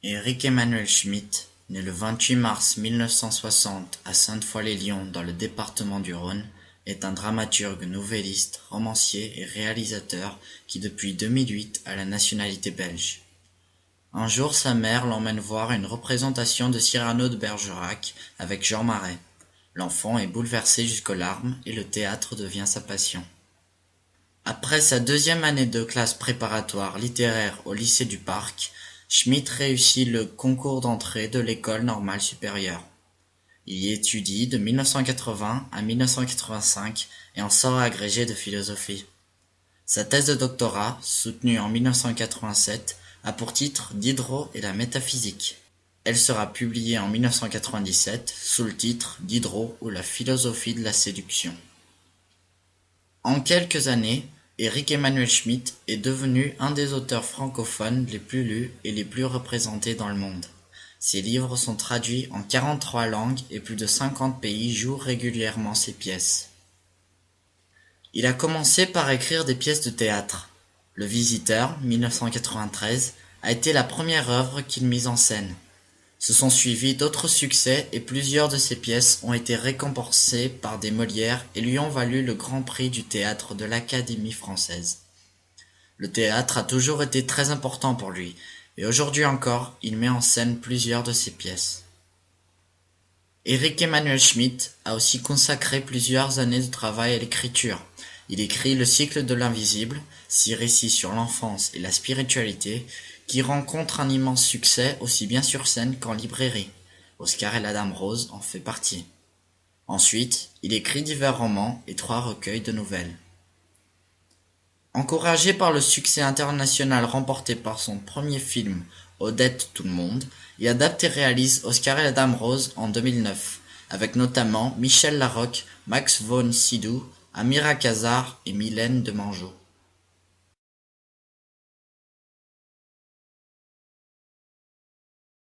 Éric Emmanuel Schmitt, né le 28 mars 1960 à Sainte-Foy-les-Lyons dans le département du Rhône, est un dramaturge, nouvelliste, romancier et réalisateur qui depuis 2008 a la nationalité belge. Un jour, sa mère l'emmène voir une représentation de Cyrano de Bergerac avec Jean Marais. L'enfant est bouleversé jusqu'aux larmes et le théâtre devient sa passion. Après sa deuxième année de classe préparatoire littéraire au lycée du Parc, Schmitt réussit le concours d'entrée de l'École normale supérieure. Il y étudie de 1980 à 1985 et en sort agrégé de philosophie. Sa thèse de doctorat, soutenue en 1987, a pour titre Diderot et la métaphysique. Elle sera publiée en 1997 sous le titre Diderot ou la philosophie de la séduction. En quelques années, Éric Emmanuel Schmitt est devenu un des auteurs francophones les plus lus et les plus représentés dans le monde. Ses livres sont traduits en 43 langues et plus de 50 pays jouent régulièrement ses pièces. Il a commencé par écrire des pièces de théâtre. Le Visiteur, 1993, a été la première œuvre qu'il mit en scène. Se sont suivis d'autres succès et plusieurs de ses pièces ont été récompensées par des Molières et lui ont valu le Grand Prix du théâtre de l'Académie française. Le théâtre a toujours été très important pour lui, et aujourd'hui encore, il met en scène plusieurs de ses pièces. Éric Emmanuel Schmitt a aussi consacré plusieurs années de travail à l'écriture. Il écrit Le cycle de l'invisible, 6 récits sur l'enfance et la spiritualité, qui rencontre un immense succès aussi bien sur scène qu'en librairie. Oscar et la Dame Rose en fait partie. Ensuite, il écrit divers romans et 3 recueils de nouvelles. Encouragé par le succès international remporté par son premier film Odette tout le monde, il adapte et réalise Oscar et la Dame Rose en 2009, avec notamment Michel Larocque, Max von Sydow, Amira Kazar et Mylène Demangeot.